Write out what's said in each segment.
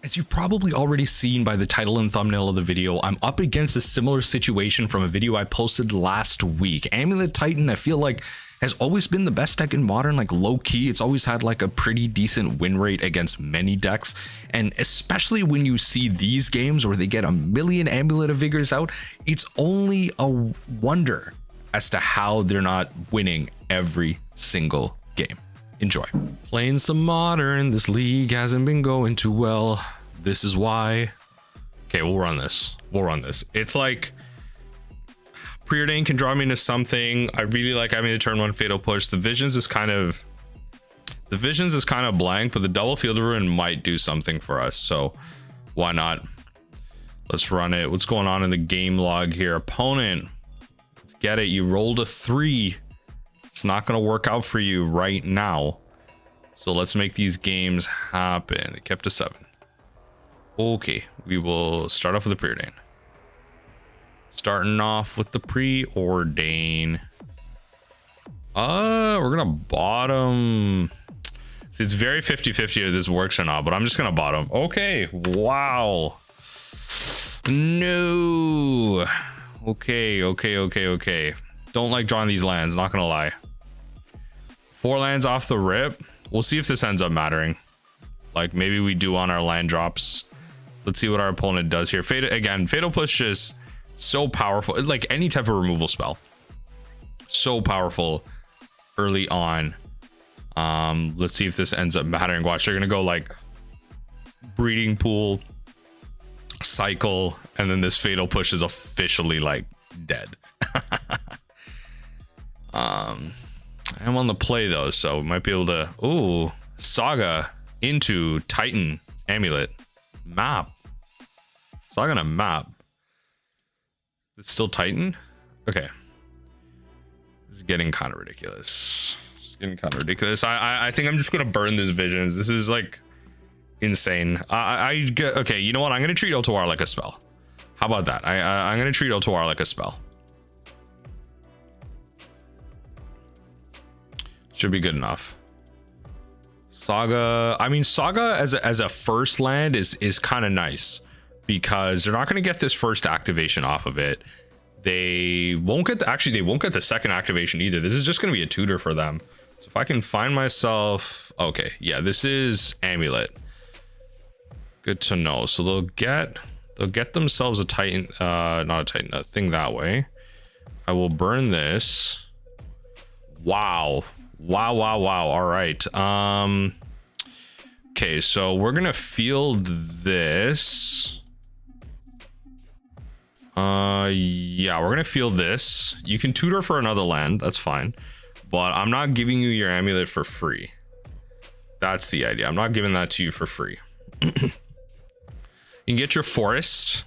As you've probably already seen by the title and thumbnail of the video, I'm up against a similar situation from a video I posted last week. Amulet Titan, I feel like, has always been the best deck in Modern, like low key. It's always had like a pretty decent win rate against many decks. And especially when you see these games where they get a million Amulet of Vigors out, it's only a wonder as to how they're not winning every single game. Enjoy. Playing some Modern, this league hasn't been going too well. This is why. Okay, we'll run this. It's like Preordain can draw me into something. I really like having the turn one Fatal Push. The Visions is kind of blank, but the double Field of Ruin might do something for us. So why not? Let's run it. What's going on in the game log here? Opponent, let's get it. You rolled a 3. It's not going to work out for you right now. So let's make these games happen. It kept a 7. Okay, we will start off with the Preordain. Starting off with the Preordain. We're going to bottom. See, it's very 50-50 if this works or not, but I'm just going to bottom. Okay, wow. No. Okay. Don't like drawing these lands, not gonna lie. 4 lands off the rip. We'll see if this ends up mattering. Like maybe we do on our land drops. Let's see what our opponent does here. Fatal Push is so powerful. Like any type of removal spell, so powerful early on. Let's see if this ends up mattering. Watch, they're gonna go like Breeding Pool, cycle, and then this Fatal Push is officially like dead. I'm on the play though, so might be able to. Ooh, Saga into Titan Amulet map. Saga on a map. Is it still Titan? Okay. This is getting kind of ridiculous. I think I'm just gonna burn this Visions. This is like insane. Okay, you know what? I'm gonna treat Otawara like a spell. How about that? I'm gonna treat Otawara like a spell. Should be good enough. Saga, I mean, Saga as a first land is kind of nice because they're not going to get this first activation off of it. They won't get the second activation either. This is just going to be a tutor for them. So if I can find myself, okay, yeah, this is Amulet. Good to know. So they'll get themselves a Titan, not a Titan, a thing that way. I will burn this. Wow. All right. Okay, so we're gonna field this. Yeah, we're gonna field this. You can tutor for another land, that's fine, but I'm not giving you your Amulet for free. That's the idea. I'm not giving that to you for free. You can get your Forest.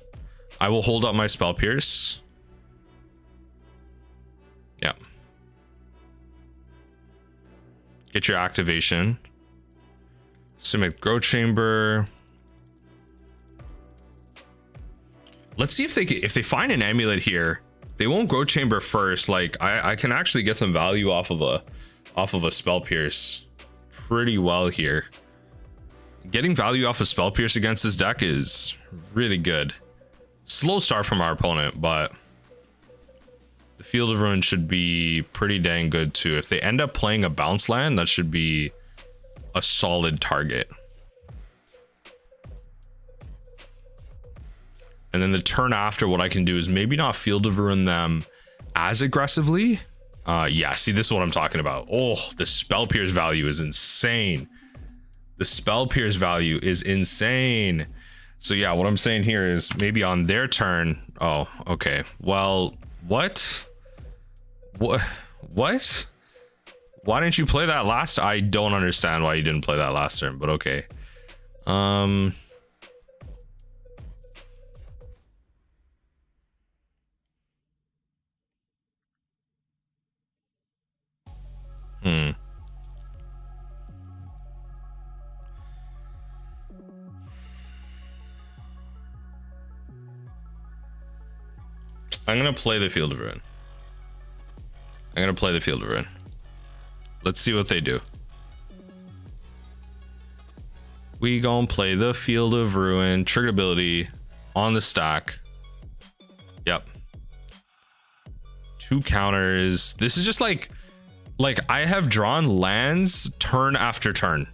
I will hold up my Spell Pierce. Yeah. Get your activation. Simic Growth Chamber. Let's see if they find an Amulet here. They won't Growth Chamber first. Like I can actually get some value off of a Spell Pierce pretty well here. Getting value off of Spell Pierce against this deck is really good. Slow start from our opponent, but the Field of Ruin should be pretty dang good too. If they end up playing a bounce land, that should be a solid target. And then the turn after, what I can do is maybe not Field of Ruin them as aggressively. Yeah, see, this is what I'm talking about. Oh, the Spell Pierce value is insane. So yeah, what I'm saying here is maybe on their turn. Oh, okay. Well, what? Why didn't you play that last? I don't understand why you didn't play that last turn, but okay. I'm gonna play the Field of Ruin. Let's see what they do. We gonna play the Field of Ruin, trigger ability on the stack. Yep. 2 counters. This is just like I have drawn lands turn after turn.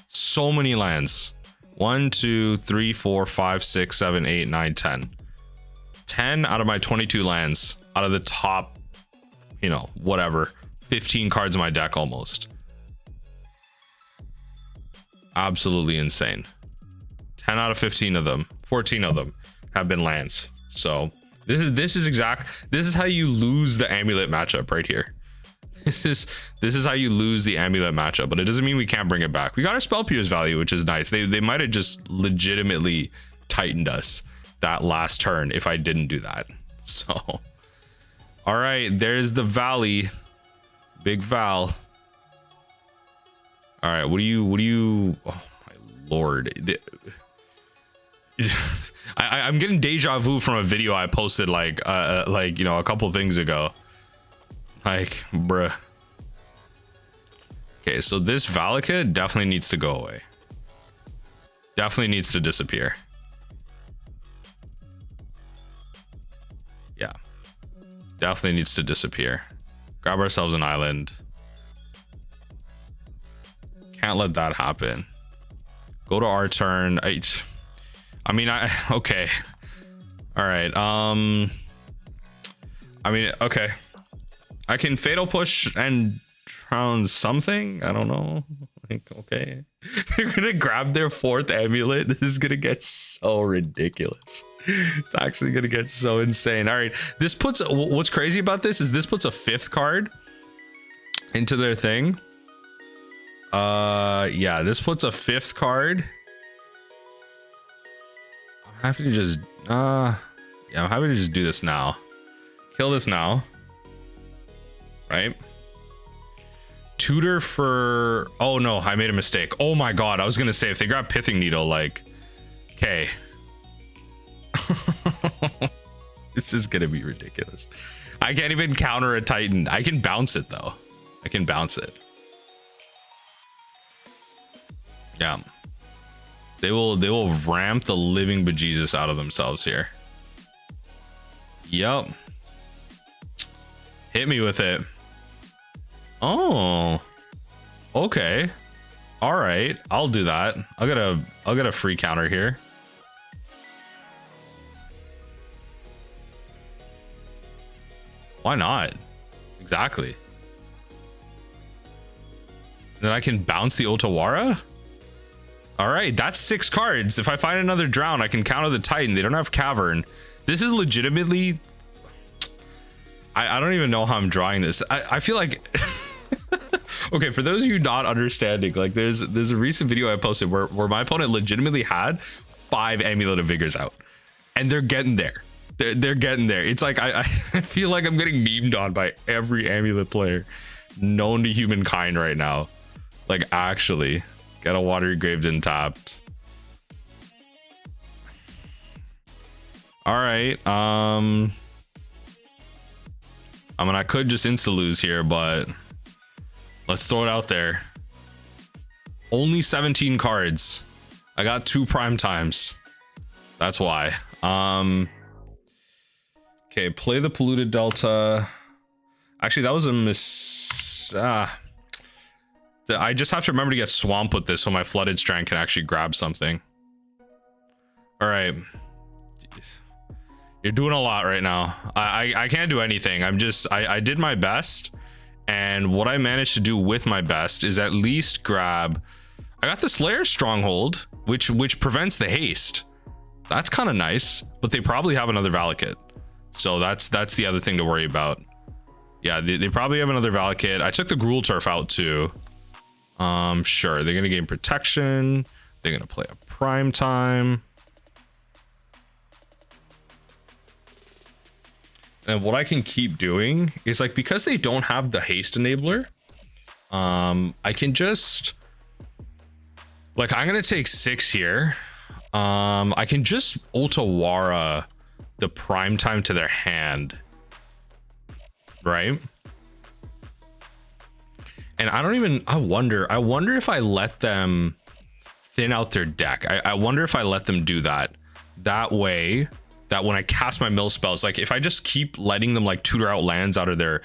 So many lands. 1, 2, 3, 4, 5, 6, 7, 8, 9, 10. 10 out of my 22 lands out of the top, you know, whatever, 15 cards in my deck almost. Absolutely insane. 10 out of 15 of them, 14 of them have been lands. So this is how you lose the Amulet matchup right here. This is how you lose the Amulet matchup, but it doesn't mean we can't bring it back. We got our Spell Pierce value, which is nice. They might have just legitimately tightened us that last turn if I didn't do that. So all right, there's the Valley. Big Val. All right, what do you oh my lord. I'm getting deja vu from a video I posted like you know, a couple things ago. Like, bruh. Okay, so this Valakut definitely needs to go away. Definitely needs to disappear. Yeah. Definitely needs to disappear. Grab ourselves an island. Can't let that happen. Go to our turn. I mean, okay. All right. I mean, okay. I can Fatal Push and drown something. I don't know. Like, okay. They're gonna grab their 4th amulet. This is gonna get so ridiculous. It's actually gonna get so insane. All right. This puts, what's crazy about this is this puts a 5th card into their thing. Yeah, this puts a 5th card. I'm happy to just yeah, I'm happy to just do this now. Kill this now. Right? Tutor for, oh no, I made a mistake. Oh my god, I was gonna say if they grab Pithing Needle, like, okay. This is gonna be ridiculous. I can't even counter a Titan. I can bounce it though. I can bounce it. Yeah. They will ramp the living bejesus out of themselves here. Yup. Hit me with it. Oh. Okay. All right. I'll do that. I'll get a free counter here. Why not? Exactly. Then I can bounce the Otawara. All right, that's 6 cards. If I find another drown, I can counter the Titan. They don't have Cavern. This is legitimately, I don't even know how I'm drawing this. I feel like okay, for those of you not understanding, like there's a recent video I posted where my opponent legitimately had 5 Amulet of Vigors out, and they're getting there. They're getting there. It's like I feel like I'm getting memed on by every Amulet player known to humankind right now. Like, actually, get a Watery Grave tapped. All right. I mean, I could just insta lose here, but let's throw it out there. Only 17 cards. I got 2 prime times. That's why. Okay, play the Polluted Delta. Actually, that was a miss. I just have to remember to get Swamp with this so my Flooded Strand can actually grab something. All right. You're doing a lot right now. I can't do anything. I did my best, and what I managed to do with my best is at least grab. I got the Slayer Stronghold, which prevents the haste. That's kind of nice, but they probably have another Valakut, so that's the other thing to worry about. Yeah, they probably have another Valakut. I took the Gruul Turf out too. Sure, they're gonna gain protection. They're gonna play a prime time. And what I can keep doing is, like, because they don't have the haste enabler, I can just, like, I'm gonna take 6 here. I can just Otawara the prime time to their hand, right? And I wonder if I let them thin out their deck. I wonder if I let them do that. That way, that when I cast my mill spells, like if I just keep letting them like tutor out lands out of their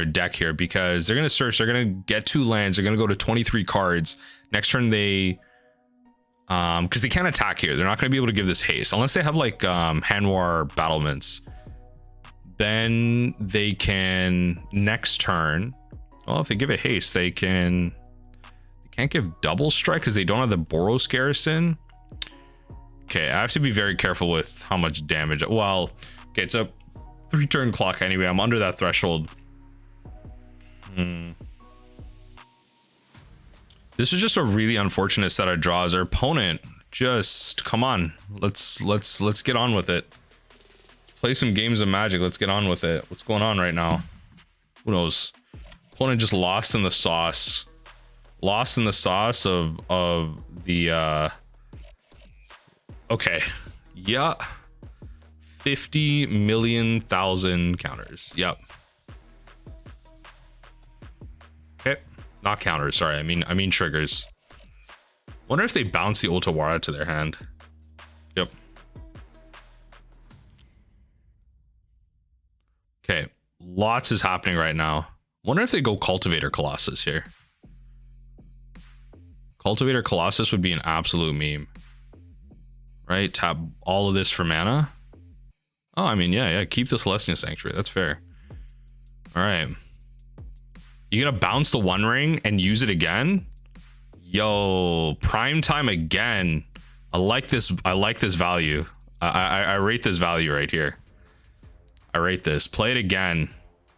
deck here, because they're gonna search, they're gonna get 2 lands, they're gonna go to 23 cards. Next turn they because they can't attack here. They're not gonna be able to give this haste unless they have like hand war battlements. Then they can next turn. Well, if they give it haste, they can't give double strike because they don't have the Boros Garrison. Okay, I have to be very careful with how much damage. Well, okay, it's a 3-turn clock anyway. I'm under that threshold. This is just a really unfortunate set of draws. Our opponent just, come on, let's get on with it. Play some games of Magic. Let's get on with it. What's going on right now? Who knows? Opponent just lost in the sauce. Lost in the sauce of the okay. Yeah. 50 million thousand counters. Yep. Okay. Not counters, sorry. I mean triggers. Wonder if they bounce the Otawara to their hand. Yep. Okay. Lots is happening right now. Wonder if they go Cultivator Colossus here. Cultivator Colossus would be an absolute meme. Right? Tap all of this for mana. Oh, I mean, yeah. Keep the Celestia Sanctuary. That's fair. All right. You gonna bounce the One Ring and use it again? Yo, prime time again. I like this. I like this value. I rate this value right here. I rate this. Play it again.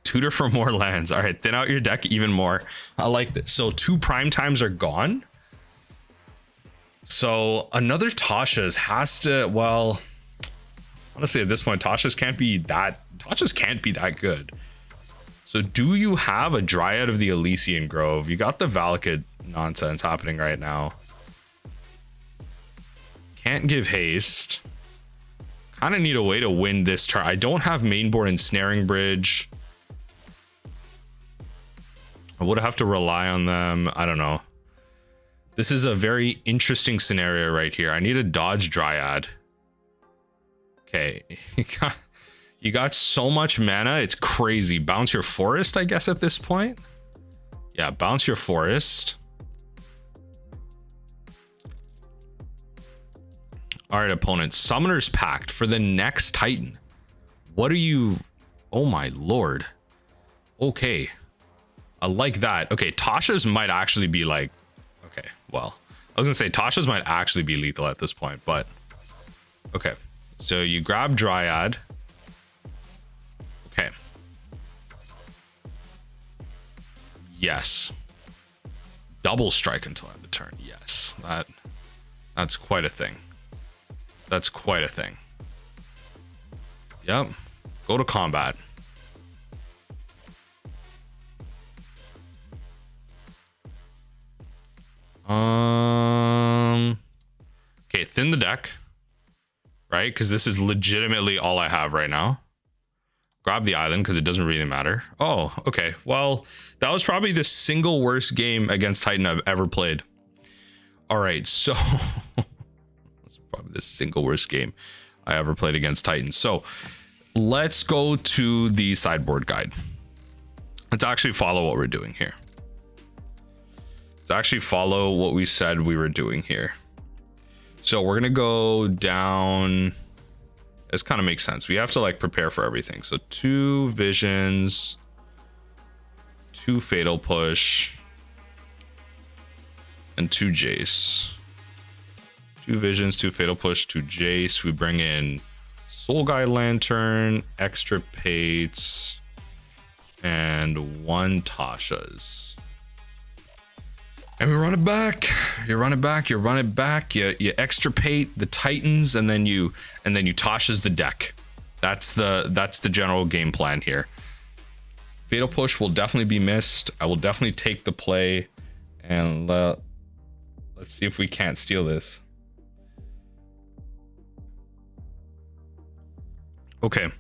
Tutor for more lands. All right, thin out your deck even more. I like this. So 2 prime times are gone. So another Tasha's has to, well, honestly at this point Tasha's can't be that good. So do you have a Dryad of the Elysian Grove? You got the Valakut nonsense happening right now. Can't give haste. Kind of need a way to win this turn. I don't have Mainboard Ensnaring Bridge. I would have to rely on them. I don't know. This is a very interesting scenario right here. I need a dodge Dryad. Okay. You got so much mana. It's crazy. Bounce your forest, I guess, at this point. Yeah, bounce your forest. All right, opponent. Summoner's Pact for the next Titan. What are you... Oh, my lord. Okay. I like that. Okay, Tasha's might actually be like... Okay, well, I was gonna say Tasha's might actually be lethal at this point, but okay. So you grab Dryad. Okay. Yes. Double strike until end of turn. Yes, that's quite a thing. That's quite a thing. Yep. Go to combat. Okay, thin the deck, right? Because this is legitimately all I have right now. Grab the island because it doesn't really matter. Oh, okay. Well, that was probably the single worst game against Titan I've ever played. All right, so that's probably the single worst game I ever played against Titan. So let's go to the sideboard guide. Let's actually follow what we're doing here. Let's actually follow what we said we were doing here. So we're gonna go down. This kind of makes sense. We have to like prepare for everything. So 2 visions, 2 fatal push, and 2 Jace. 2 visions, 2 fatal push, 2 Jace. We bring in Soul Guide Lantern, Extirpates, and 1 Tasha's. And we run it back. You run it back. You run it back. You extirpate the Titans, and then you Tasha's the deck. That's the general game plan here. Fatal push will definitely be missed. I will definitely take the play, and let's see if we can't steal this. Okay,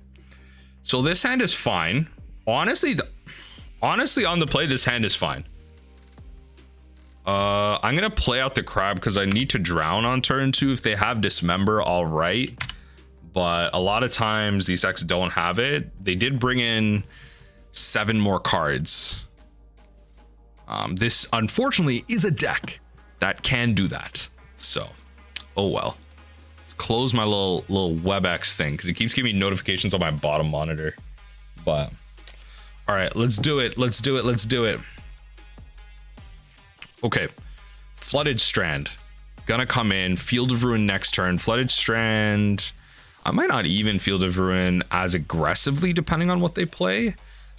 so this hand is fine. Honestly, on the play, this hand is fine. I'm gonna play out the crab because I need to drown on turn 2. If they have dismember, all right, but a lot of times these decks don't have it. They did bring in 7 more cards. This unfortunately is a deck that can do that, so oh well. Close my little WebEx thing because it keeps giving me notifications on my bottom monitor. But all right, let's do it. Let's do it. Okay, Flooded Strand gonna come in. Field of Ruin next turn. Flooded Strand, I might not even Field of Ruin as aggressively depending on what they play.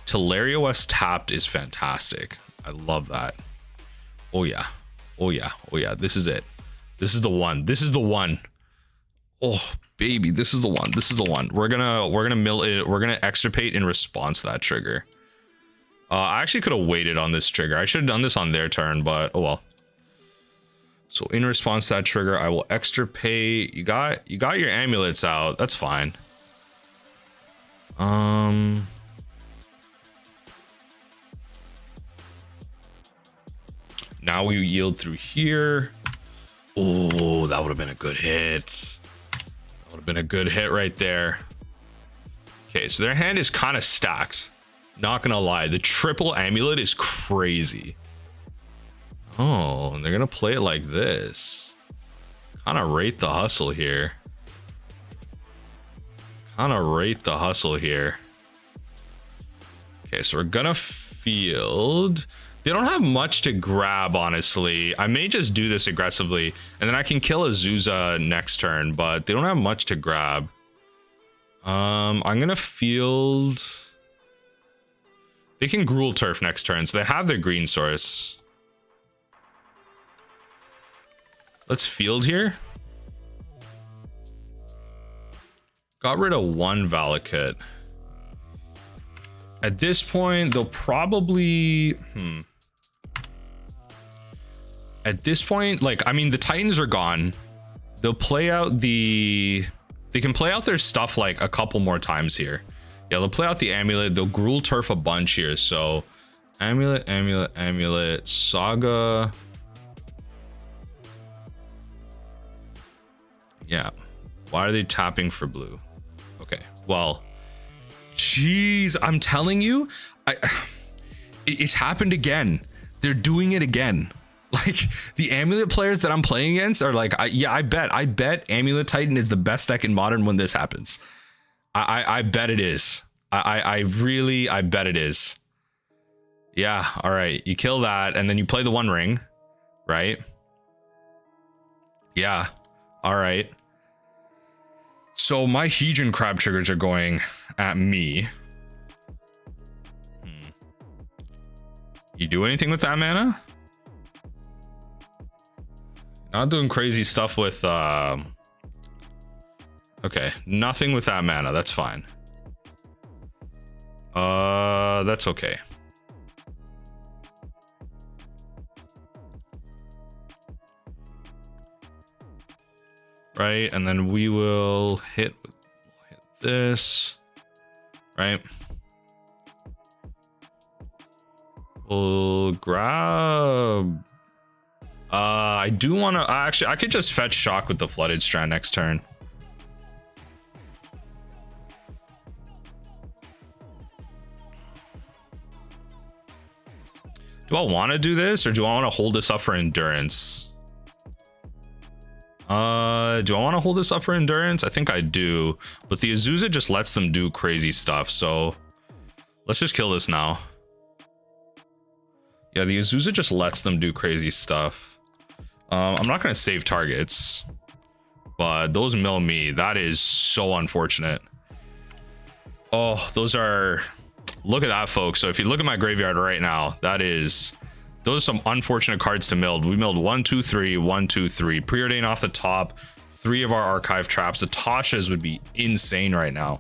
Telerio S tapped is fantastic. I love that. Oh yeah. This is it. This is the one. Oh baby, this is the one. We're gonna mill it. We're gonna extirpate in response to that trigger. I actually could have waited on this trigger. I should have done this on their turn, but oh well. So in response to that trigger, I will extirpate. You got your amulets out. That's fine. Now we yield through here. Oh, that would have been a good hit. Would have been a good hit right there. Okay, so their hand is kind of stacked. Not gonna lie, the triple amulet is crazy. Oh, and they're gonna play it like this. Kind of rate the hustle here. Okay, so we're gonna field. They don't have much to grab, honestly. I may just do this aggressively, and then I can kill Azusa next turn, but they don't have much to grab. I'm gonna field. They can Gruul Turf next turn, so they have their green source. Let's field here. Got rid of 1 Valakut. At this point, they'll probably... At this point, like, I mean, the Titans are gone. They'll play out the... They can play out their stuff, like, a couple more times here. Yeah, they'll play out the Amulet. They'll Gruul Turf a bunch here. So, Amulet, Saga. Yeah. Why are they tapping for blue? Okay, well... Jeez, I'm telling you, it's happened again. They're doing it again. Like, the Amulet players that I'm playing against are like, yeah, I bet Amulet Titan is the best deck in Modern when this happens. I bet it is. I really bet it is. Yeah, all right. You kill that, and then you play the One Ring, right? Yeah, all right. So my Hedron Crab triggers are going at me. You do anything with that mana? Not doing crazy stuff with okay, nothing with that mana. That's fine. That's okay. Right, and then we will hit this, right? We'll grab. I do want to actually. I could just fetch Shock with the Flooded Strand next turn. Do I want to do this, or do I want to hold this up for endurance? Do I want to hold this up for endurance? I think I do, but the Azusa just lets them do crazy stuff, so let's just kill this now. Yeah, the Azusa just lets them do crazy stuff. I'm not gonna save targets, but those mill me. That is so unfortunate. Oh, those are... Look at that, folks. So if you look at my graveyard right now, that is... Those are some unfortunate cards to mill. We milled 1, 2, 3, 1, 2, 3. Preordain off the top. 3 of our archive traps. The Tashas would be insane right now.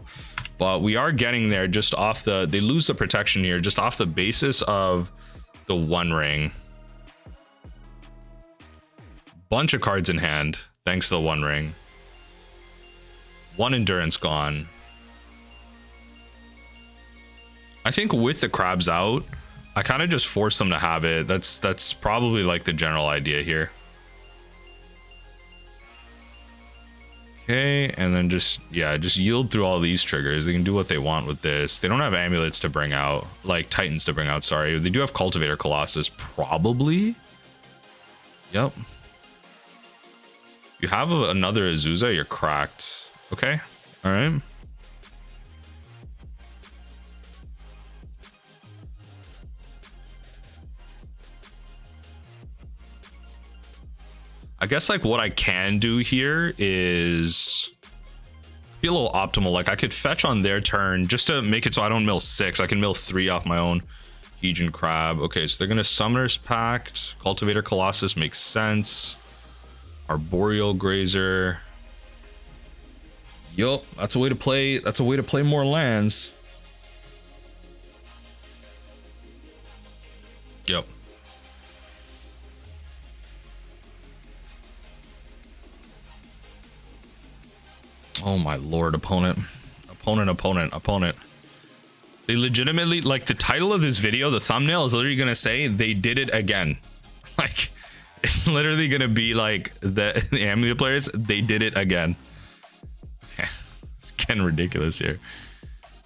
But we are getting there just off the... They lose the protection here just off the basis of the One Ring. Bunch of cards in hand thanks to the One Ring. 1 endurance gone. I think with the crabs out, I kind of just forced them to have it. That's probably like the general idea here. Okay, and then just yield through all these triggers. They can do what they want with this. They don't have amulets to bring out, like titans to bring out, sorry. They do have Cultivator Colossus, probably. Yep. You have another Azusa, you're cracked. Okay, all right. I guess like what I can do here is be a little optimal. Like I could fetch on their turn just to make it so I don't mill 6. I can mill 3 off my own. Hedron Crab. Okay, so they're gonna Summoner's Pact. Cultivator Colossus makes sense. Arboreal Grazer. Yup, that's a way to play. That's a way to play more lands. Yep. Oh my lord, opponent. Opponent. They legitimately, like, the title of this video, the thumbnail is literally gonna say they did it again. Like, it's literally gonna be like the Amulet players, they did it again. Okay. It's getting ridiculous here.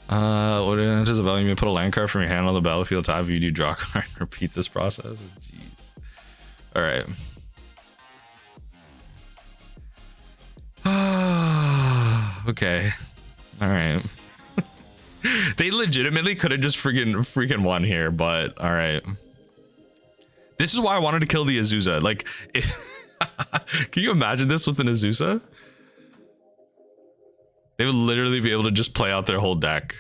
What does the value mean? Put a land card from your hand on the battlefield to have you do draw card and repeat this process? Jeez. Alright. Okay. All right. They legitimately could have just freaking won here, but all right. This is why I wanted to kill the Azusa. Like, can you imagine this with an Azusa? They would literally be able to just play out their whole deck.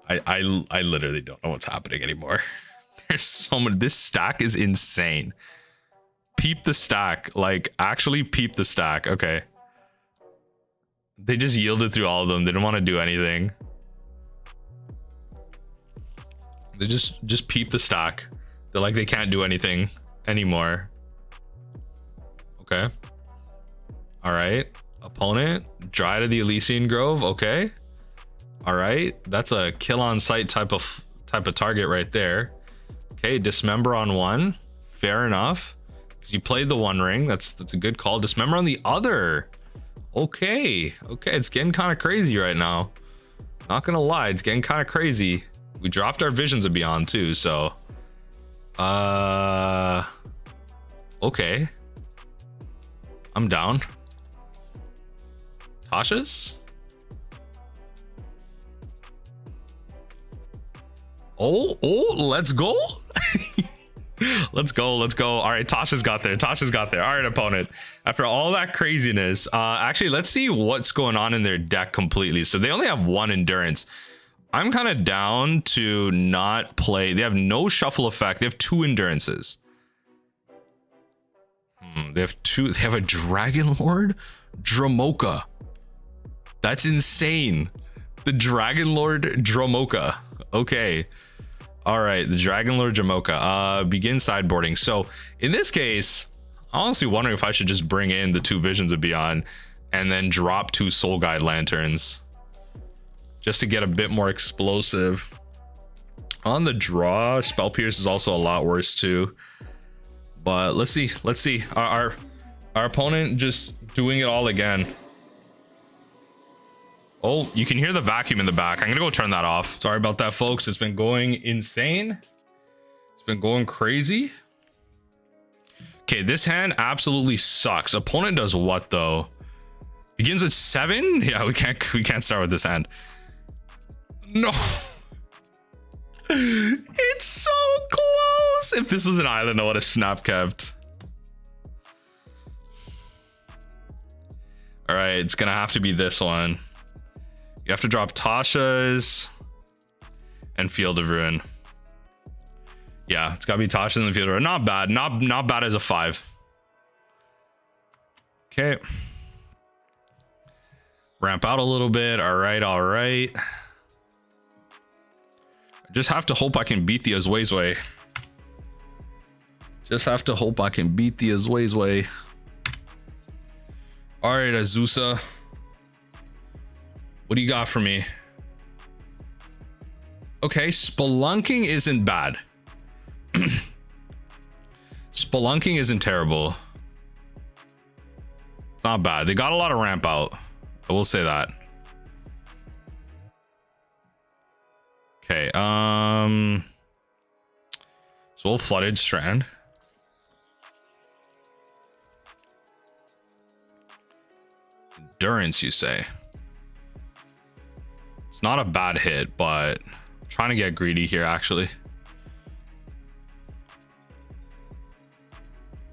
I literally don't know what's happening anymore. There's so much. This stack is insane. Peep the stack. Like, actually peep the stack. Okay. They just yielded through all of them. They didn't want to do anything. They just peep the stack. They're like, they can't do anything anymore. Okay. All right. Opponent. Dry to the Elysian Grove. Okay. All right. That's a kill on sight type of target right there. Okay. Dismember on one. Fair enough. You played the One Ring. That's a good call. Dismember on the other. Okay, it's getting kind of crazy right now. Not gonna lie, it's getting kind of crazy. We dropped our Visions of Beyond too, so okay, I'm down. Tasha's. Oh, let's go. Let's go. All right, Tasha's got there. All right, opponent. After all that craziness, actually, let's see what's going on in their deck completely. So they only have 1 endurance. I'm kind of down to not play. They have no shuffle effect. They have 2 endurances. They have 2. They have a Dragon Lord Dromoka. That's insane. The Dragon Lord Dromoka. Okay. All right, the Dragon Lord Jamoka. Begin sideboarding. So in this case, I'm honestly wondering if I should just bring in the 2 Visions of Beyond and then drop 2 Soul Guide Lanterns just to get a bit more explosive. On the draw, Spell Pierce is also a lot worse too. But let's see. Our opponent just doing it all again. Oh, you can hear the vacuum in the back. I'm gonna go turn that off. Sorry about that, folks. It's been going insane. It's been going crazy. Okay, this hand absolutely sucks. Opponent does what though? Begins with 7? Yeah, we can't start with this hand. No. It's so close. If this was an island, I would have snap kept. All right, it's gonna have to be this one. You have to drop Tasha's and Field of Ruin. Yeah, it's gotta be Tasha's and the Field of Ruin. Not bad. Not bad as a 5. Okay. Ramp out a little bit. All right. I just have to hope I can beat the Azwazwe. All right, Azusa. What do you got for me? Okay, spelunking isn't bad. Spelunking isn't terrible. Not bad. They got a lot of ramp out. I will say that. Okay, so we'll Flooded Strand. Endurance, you say? It's not a bad hit, but I'm trying to get greedy here, actually.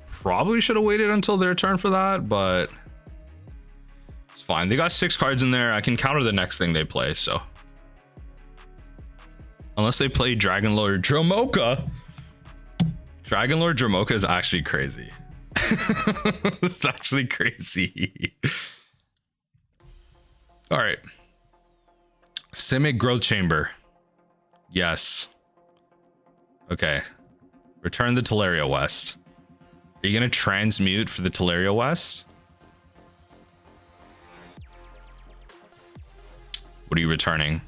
Probably should have waited until their turn for that, but it's fine. They got 6 cards in there. I can counter the next thing they play, so. Unless they play Dragonlord Dromoka. Dragonlord Dromoka is actually crazy. It's actually crazy. All right. Simic Growth Chamber. Yes. Okay. Return the Teleria West. Are you going to transmute for the Teleria West? What are you returning?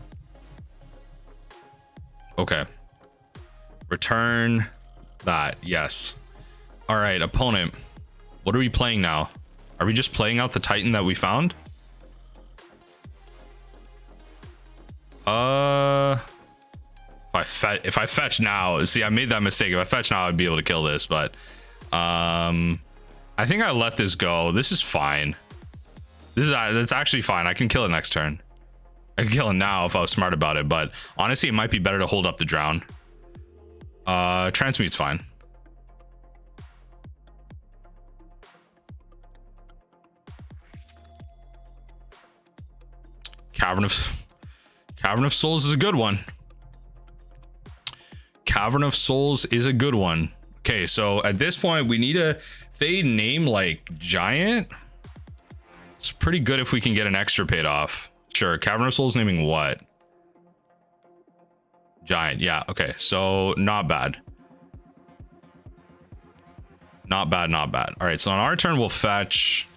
Okay. Return that. Yes. All right, opponent. What are we playing now? Are we just playing out the Titan that we found? If I fetch now, see, I made that mistake. If I fetch now, I'd be able to kill this, but I think I let this go. This is fine. That's actually fine. I can kill it next turn. I can kill it now if I was smart about it, but honestly, it might be better to hold up the drown. Transmute's fine. Cavern of Souls is a good one. Cavern of Souls is a good one. Okay, so at this point, we need a... If they name, like, Giant, it's pretty good if we can get an Extirpate off. Sure, Cavern of Souls naming what? Giant, yeah, okay. So, not bad. Not bad, not bad. All right, so on our turn, we'll fetch...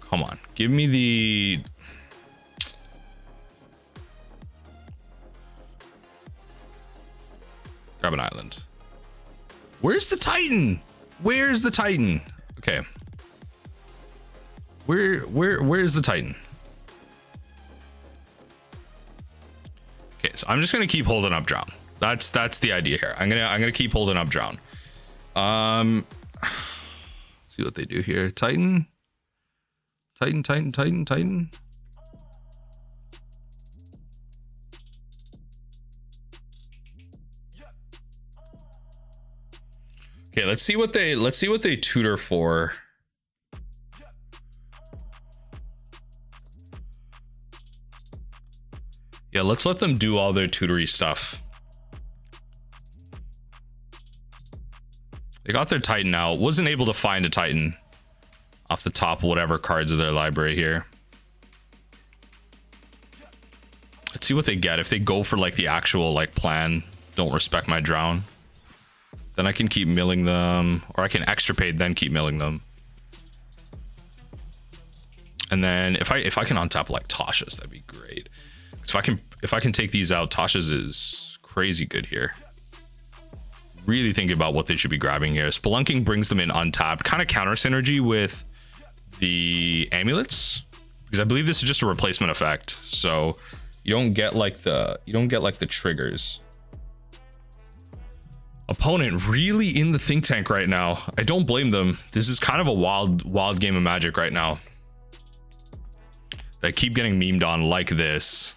Come on, give me the... Grab an island. Where's the Titan? Where's the Titan? Okay. Where's the Titan? Okay, so I'm just gonna keep holding up drown. That's the idea here. I'm gonna keep holding up drown. See what they do here. Titan. Titan. Okay, let's see what they tutor for. Yeah, let's let them do all their tutory stuff. They got their Titan out. Wasn't able to find a Titan off the top of whatever cards of their library here. Let's see what they get. If they go for like the actual like plan, don't respect my drown, then I can keep milling them, or I can Extirpate, then keep milling them. And then if I can untap like Tasha's, that'd be great. So if I can take these out, Tasha's is crazy good here. Really thinking about what they should be grabbing here. Spelunking brings them in untapped, kind of counter synergy with the amulets, because I believe this is just a replacement effect. So you don't get like the triggers. Opponent really in the think tank right now. I don't blame them. This is kind of a wild game of Magic right now. They keep getting memed on like this.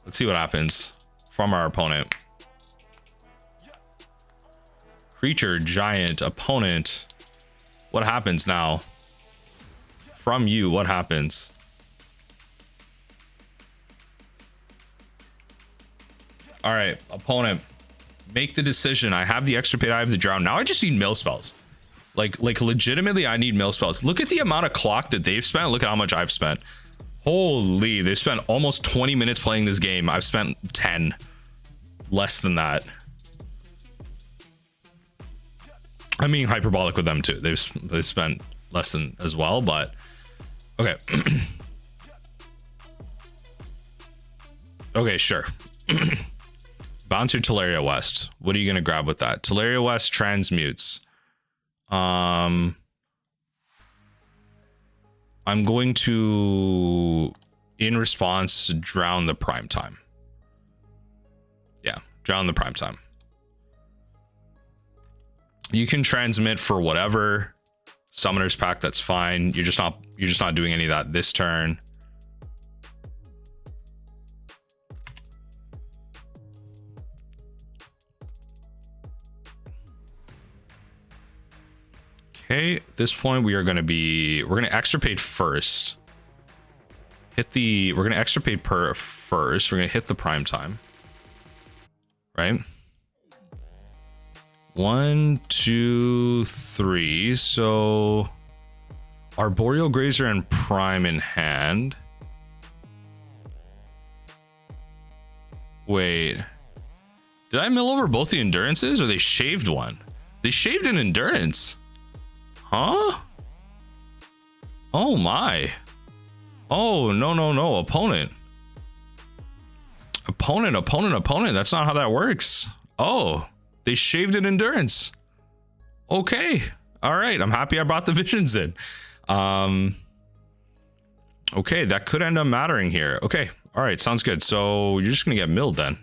Let's see what happens from our opponent. Creature, giant, opponent. What happens now? From you, what happens? All right, opponent. Make the decision. I have the Extirpate, I have the drown. Now I just need mill spells. Like legitimately, I need mill spells. Look at the amount of clock that they've spent. Look at how much I've spent. Holy, they've spent almost 20 minutes playing this game. I've spent 10. Less than that. I'm being hyperbolic with them too. They've spent less than as well, but okay. Okay, sure. Bounce your Teleria West. What are you gonna grab with that? Teleria West transmutes. I'm going to, in response, drown the prime time. Yeah, drown the prime time. You can transmit for whatever summoner's pack, that's fine. You're just not doing any of that this turn. Okay, at this point we're gonna extirpate first. We're gonna extirpate first. We're gonna hit the prime time. Right? 1, 2, 3. So Arboreal Grazer and Prime in hand. Wait. Did I mill over both the endurances, or they shaved one? They shaved an endurance. Huh? Oh my. Oh, no. Opponent. That's not how that works. Oh, they shaved an endurance. Okay. All right. I'm happy I brought the visions in. Okay, that could end up mattering here. Okay. All right. Sounds good. So you're just going to get milled then.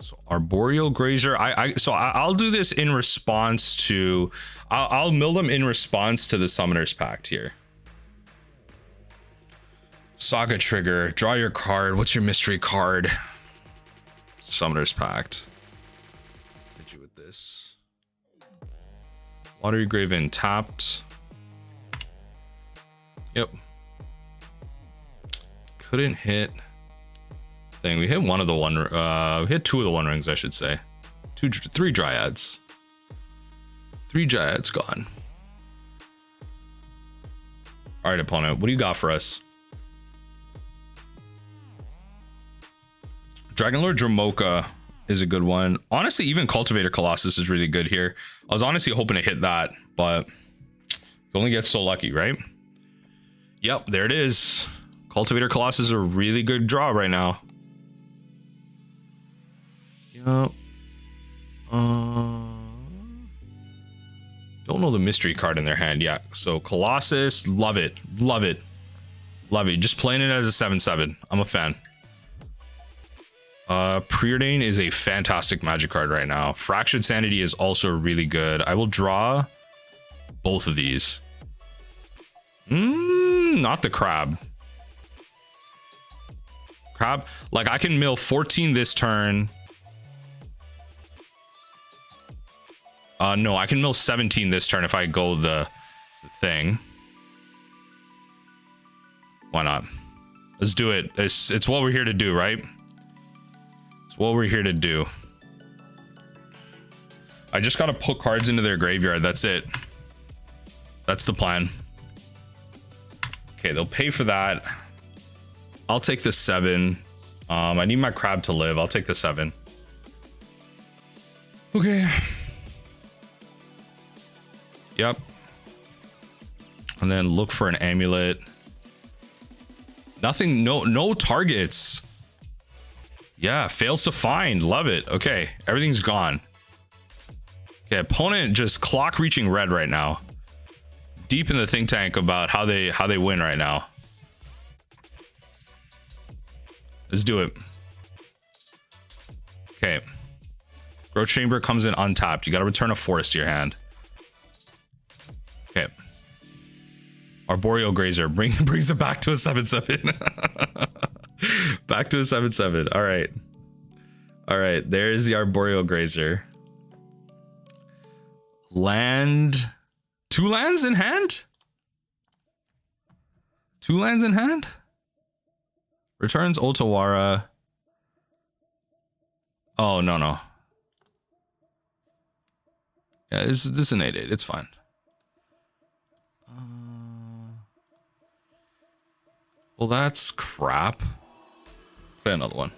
So Arboreal Grazer. I'll do this in response to, I'll mill them in response to the Summoner's Pact here. Saga trigger, draw your card. What's your mystery card? Summoner's Pact. Hit you with this. Watery Grave in tapped. Yep. Couldn't hit thing. We hit one of the we hit two of the One Rings, I should say. Three Dryads. 3 Dryads gone. All right, opponent, what do you got for us? Dragonlord Dramoka is a good one. Honestly, even Cultivator Colossus is really good here. I was honestly hoping to hit that, but you only get so lucky, right? Yep, there it is. Cultivator Colossus is a really good draw right now. Yep. Don't know the mystery card in their hand yet. So Colossus, love it. Just playing it as a 7/7. I'm a fan. Preordain is a fantastic magic card right now. Fractured Sanity is also really good. I will draw both of these. Not the crab. Like I can mill 14 this turn. No, I can mill 17 this turn if I go the thing. Why not? Let's do it. It's what we're here to do, right? It's what we're here to do. I just gotta put cards into their graveyard. That's it. That's the plan. Okay, they'll pay for that. I'll take the 7. I need my crab to live. I'll take the 7. Okay. Yep. And then look for an amulet. Nothing, no targets. Yeah, fails to find. Love it. Okay, everything's gone. Okay, opponent just clock reaching red right now. Deep in the think tank about how they win right now. Let's do it. Okay. Growth Chamber comes in untapped. You got to return a forest to your hand. Okay. Arboreal Grazer brings it back to a 7/7. Back to a 7/7. All right. All right. There's the Arboreal Grazer. Land. 2 lands in hand? 2 lands in hand? Returns Otawara. Oh, no. Yeah, this is an 8/8. It's fine. Well, that's crap. Play another one.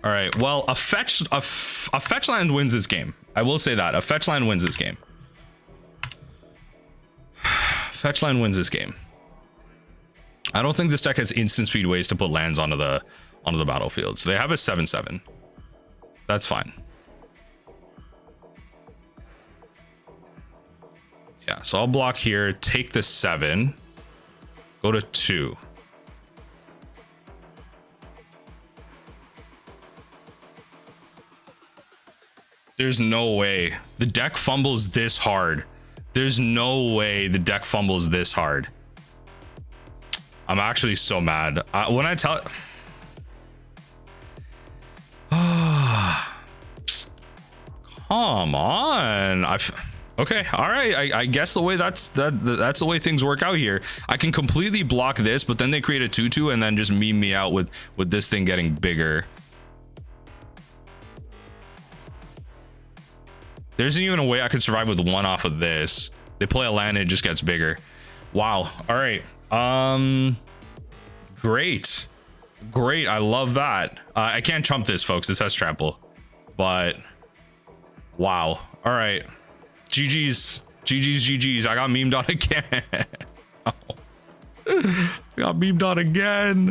All right. Well, a fetch land wins this game. I will say that a fetch land wins this game. Fetch land wins this game. I don't think this deck has instant speed ways to put lands onto the battlefield. So they have a 7/7. That's fine. Yeah, so I'll block here, take the 7, go to 2. There's no way the deck fumbles this hard. There's no way the deck fumbles this hard. I'm actually so mad. When I tell... Come on. Okay, all right. I guess the way that's the way things work out here. I can completely block this, but then they create a 2/2 and then just meme me out with this thing getting bigger. There isn't even a way I could survive with 1 off of this. They play a land and it just gets bigger. Wow. All right. Great. I love that. I can't chump this, folks. This has trample, but wow. All right. GG's. I got memed on again. I got memed on again.